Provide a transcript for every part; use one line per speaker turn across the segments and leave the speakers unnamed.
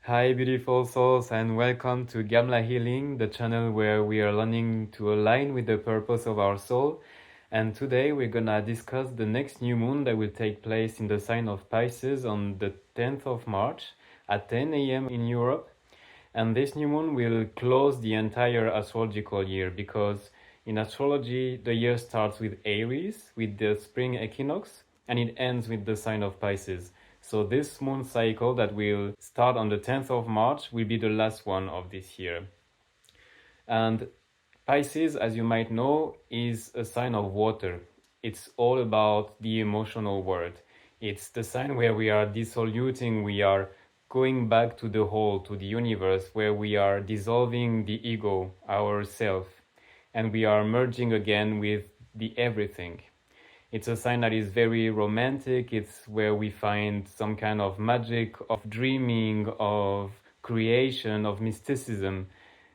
Hi, beautiful souls, and welcome to Gamla Healing, the channel where we are learning to align with the purpose of our soul. And today we're gonna discuss the next new moon that will take place in the sign of Pisces on the 10th of March at 10 a.m. in Europe. And this new moon will close the entire astrological year because in astrology, the year starts with Aries, with the spring equinox, and it ends with the sign of Pisces. So this moon cycle that will start on the 10th of March will be the last one of this year. And Pisces, as you might know, is a sign of water. It's all about the emotional world. It's the sign where we are dissoluting, we are going back to the whole, to the universe, where we are dissolving the ego, our self, and we are merging again with the everything. It's a sign that is very romantic. It's where we find some kind of magic, of dreaming, of creation, of mysticism.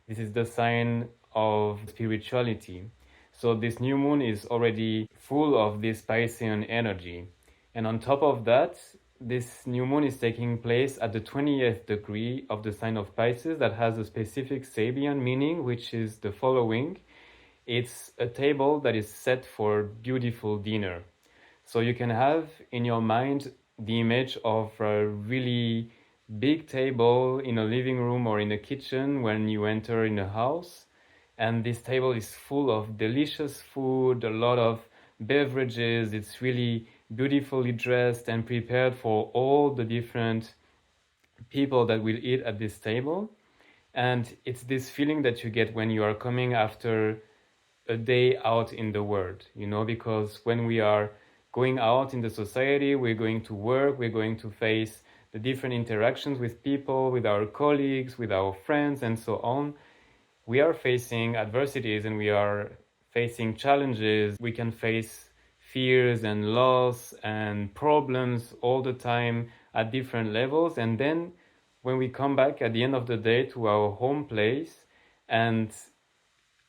This is the sign of spirituality. So this new moon is already full of this Piscean energy. And on top of that, this new moon is taking place at the 20th degree of the sign of Pisces that has a specific Sabian meaning, which is the following. It's a table that is set for beautiful dinner. So you can have in your mind the image of a really big table in a living room or in a kitchen when you enter in a house. And this table is full of delicious food, a lot of beverages. It's really beautifully dressed and prepared for all the different people that will eat at this table. And it's this feeling that you get when you are coming after a day out in the world, because when we are going out in the society, we're going to work, we're going to face the different interactions with people, with our colleagues, with our friends, and so on. We are facing adversities and we are facing challenges. We can face fears and loss and problems all the time at different levels. And then when we come back at the end of the day to our home place and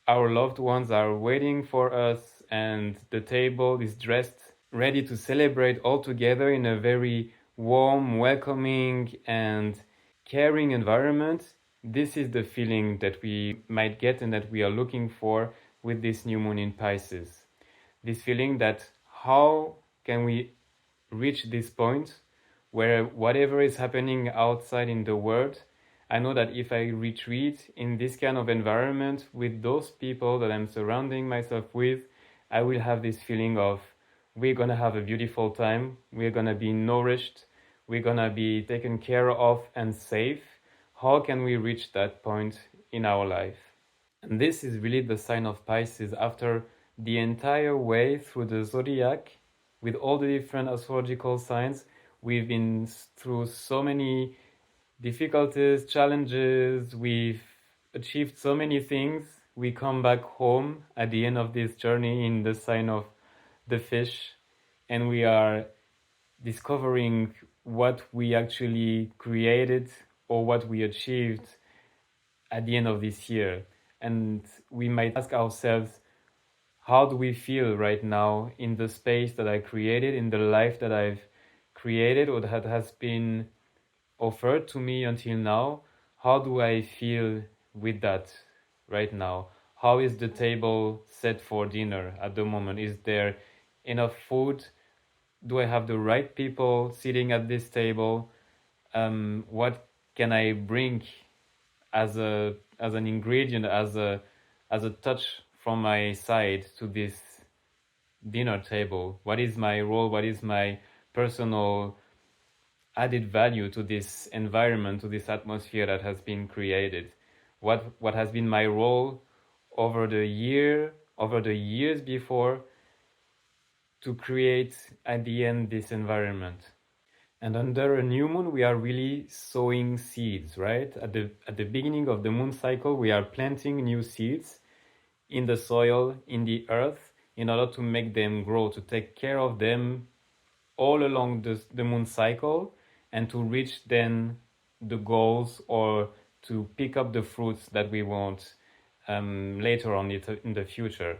our loved ones are waiting for us and the table is dressed ready to celebrate all together in a very warm, welcoming, and caring environment. This is the feeling that we might get and that we are looking for with this new moon in Pisces. This feeling that how can we reach this point where whatever is happening outside in the world, I know that if I retreat in this kind of environment with those people that I'm surrounding myself with, I will have this feeling of we're gonna have a beautiful time, we're gonna be nourished, we're gonna be taken care of and safe. How can we reach that point in our life? And this is really the sign of Pisces after the entire way through the zodiac with all the different astrological signs. We've been through so many difficulties, challenges, we've achieved so many things. We come back home at the end of this journey in the sign of the fish, and we are discovering what we actually created or what we achieved at the end of this year. And we might ask ourselves, how do we feel right now in the space that I created, in the life that I've created or that has been offered to me until now? How do I feel with that right now? How is the table set for dinner at the moment? Is there enough food? Do I have the right people sitting at this table? What can I bring as an ingredient, as a touch from my side to this dinner table? What is my role? What is my personal added value to this environment, to this atmosphere that has been created? What has been my role over the years before to create at the end this environment? And under a new moon, we are really sowing seeds, right? At the beginning of the moon cycle, we are planting new seeds in the soil, in the earth, in order to make them grow, to take care of them all along the moon cycle, and to reach then the goals or to pick up the fruits that we want later on in the future.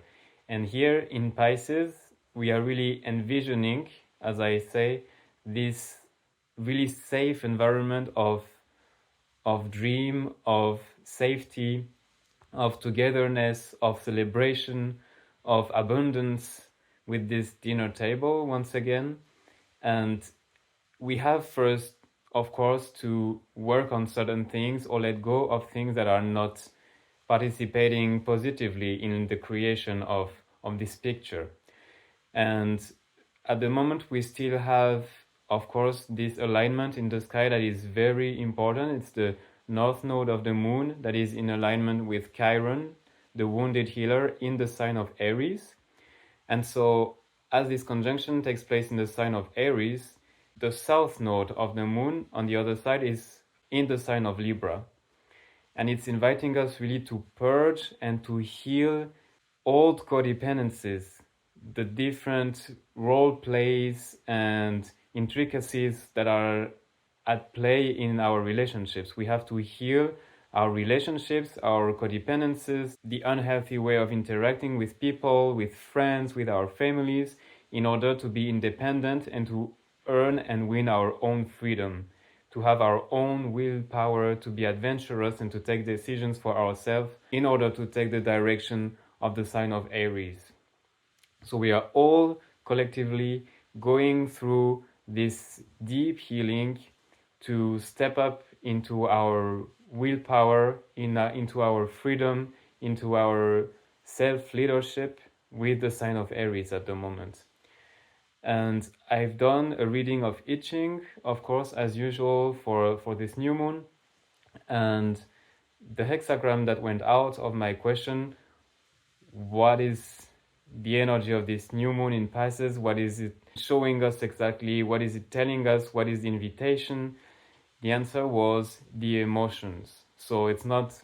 And here in Pisces, we are really envisioning, as I say, this really safe environment of of dream, of safety, of togetherness, of celebration, of abundance with this dinner table once again. And we have first, of course, to work on certain things or let go of things that are not participating positively in the creation of this picture. And at the moment, we still have, of course, this alignment in the sky that is very important. It's the north node of the moon that is in alignment with Chiron, the wounded healer, in the sign of Aries. And so, as this conjunction takes place in the sign of Aries, the south node of the moon on the other side is in the sign of Libra. And it's inviting us really to purge and to heal old codependencies, the different role plays and intricacies that are at play in our relationships. We have to heal our relationships, our codependencies, the unhealthy way of interacting with people, with friends, with our families, in order to be independent and to earn and win our own freedom, to have our own willpower, to be adventurous and to take decisions for ourselves in order to take the direction of the sign of Aries. So we are all collectively going through this deep healing to step up into our willpower, into our freedom, into our self-leadership with the sign of Aries at the moment. And I've done a reading of I Ching, of course, as usual, for this new moon. And the hexagram that went out of my question, what is the energy of this new moon in Pisces? What is it showing us exactly? What is it telling us? What is the invitation? The answer was the emotions. So it's not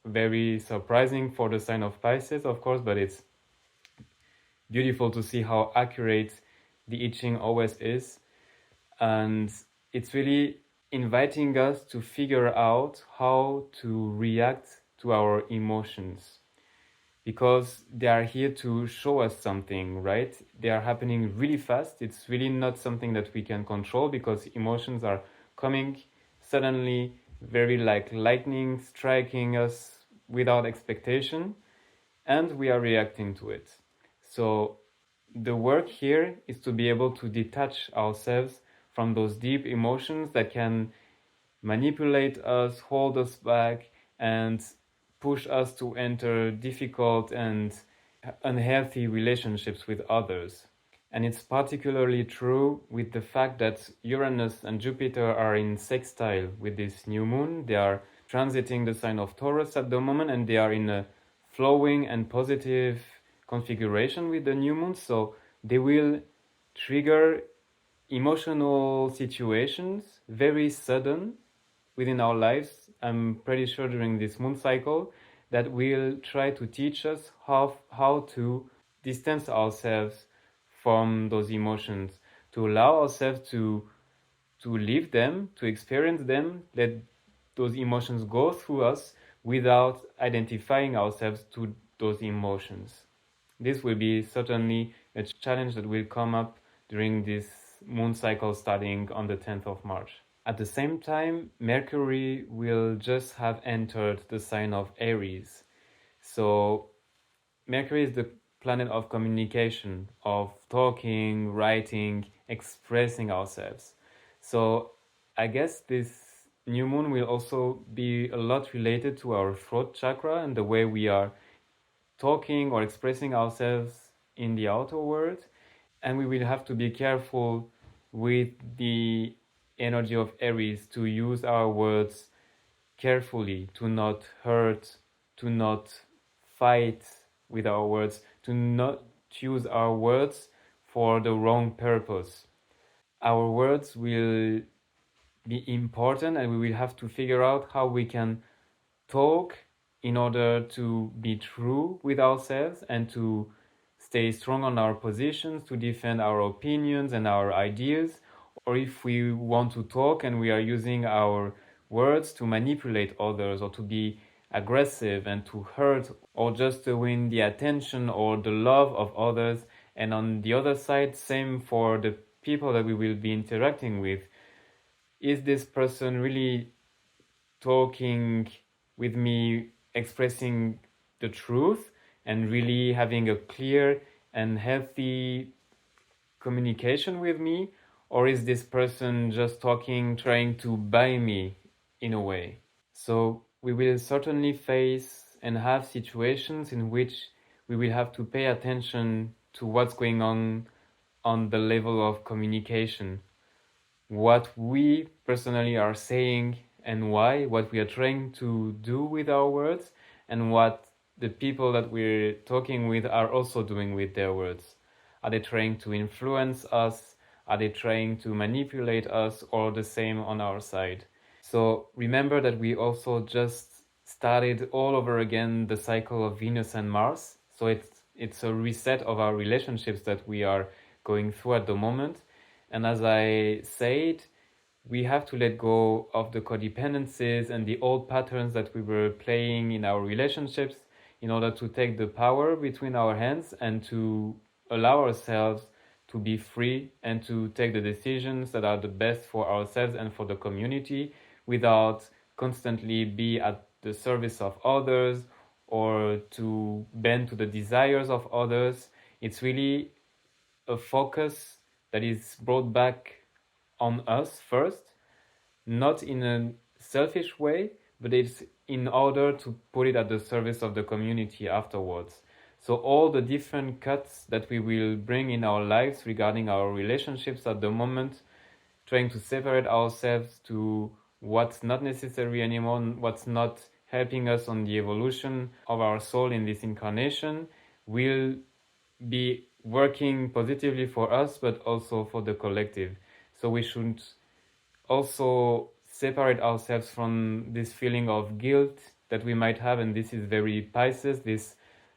very surprising for the sign of Pisces, of course, but it's beautiful to see how accurate the I Ching always is. And it's really inviting us to figure out how to react to our emotions, because they are here to show us something, right? They are happening really fast. It's really not something that we can control, because emotions are coming suddenly, very like lightning striking us without expectation, and we are reacting to it. So the work here is to be able to detach ourselves from those deep emotions that can manipulate us, hold us back, and push us to enter difficult and unhealthy relationships with others. And it's particularly true with the fact that Uranus and Jupiter are in sextile with this new moon. They are transiting the sign of Taurus at the moment, and they are in a flowing and positive configuration with the new moon. So they will trigger emotional situations, very sudden, within our lives, I'm pretty sure during this moon cycle, that will try to teach us how to distance ourselves from those emotions, to allow ourselves to live them, to experience them, let those emotions go through us without identifying ourselves to those emotions. This will be certainly a challenge that will come up during this moon cycle starting on the 10th of March. At the same time, Mercury will just have entered the sign of Aries. So Mercury is the planet of communication, of talking, writing, expressing ourselves. So I guess this new moon will also be a lot related to our throat chakra and the way we are talking or expressing ourselves in the outer world. And we will have to be careful with the energy of Aries to use our words carefully, to not hurt, to not fight with our words, to not use our words for the wrong purpose. Our words will be important, and we will have to figure out how we can talk in order to be true with ourselves and to stay strong on our positions, to defend our opinions and our ideas. Or if we want to talk and we are using our words to manipulate others or to be aggressive and to hurt, or just to win the attention or the love of others. And on the other side, same for the people that we will be interacting with. Is this person really talking with me, expressing the truth, and really having a clear and healthy communication with me? Or is this person just talking, trying to buy me in a way? So we will certainly face and have situations in which we will have to pay attention to what's going on the level of communication, what we personally are saying and why, what we are trying to do with our words, and what the people that we're talking with are also doing with their words. Are they trying to influence us? Are they trying to manipulate us, or the same on our side? So remember that we also just started all over again the cycle of Venus and Mars. So it's a reset of our relationships that we are going through at the moment. And as I said, we have to let go of the codependencies and the old patterns that we were playing in our relationships in order to take the power between our hands and to allow ourselves to be free and to take the decisions that are the best for ourselves and for the community without constantly be at the service of others or to bend to the desires of others. It's really a focus that is brought back on us first, not in a selfish way, but it's in order to put it at the service of the community afterwards. So all the different cuts that we will bring in our lives regarding our relationships at the moment, trying to separate ourselves to what's not necessary anymore, what's not helping us on the evolution of our soul in this incarnation, will be working positively for us, but also for the collective. So we should also separate ourselves from this feeling of guilt that we might have, and this is very Pisces, this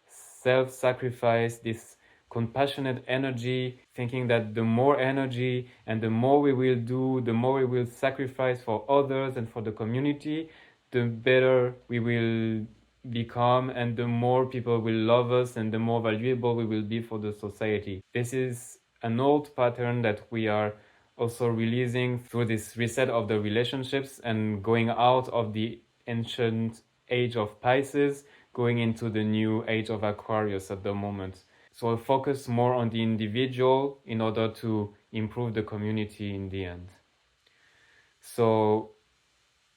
self-sacrifice, this compassionate energy, thinking that the more energy and the more we will do, the more we will sacrifice for others and for the community, the better we will become and the more people will love us and the more valuable we will be for the society. This is an old pattern that we are also releasing through this reset of the relationships and going out of the ancient age of Pisces, going into the new age of Aquarius at the moment. So I'll focus more on the individual in order to improve the community in the end. So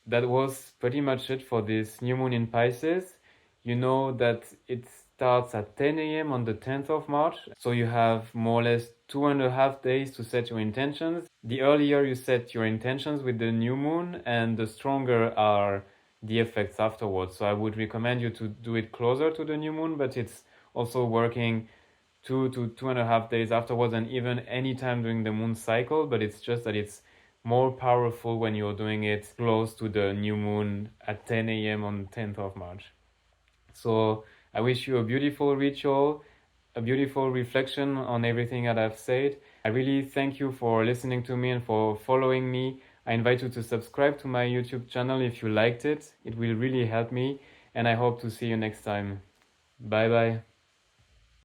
that was pretty much it for this new moon in Pisces. You know that it starts at 10 a.m. on the 10th of March. So you have more or less 2.5 days to set your intentions. The earlier you set your intentions with the new moon, and the stronger are the effects afterwards. So I would recommend you to do it closer to the new moon, but it's also working 2 to 2.5 days afterwards, and even any time during the moon cycle. But it's just that it's more powerful when you're doing it close to the new moon at 10 a.m. on 10th of March. So I wish you a beautiful ritual, a beautiful reflection on everything that I've said. I really thank you for listening to me and for following me. I invite you to subscribe to my YouTube channel if you liked it. It will really help me, and I hope to see you next time. Bye bye.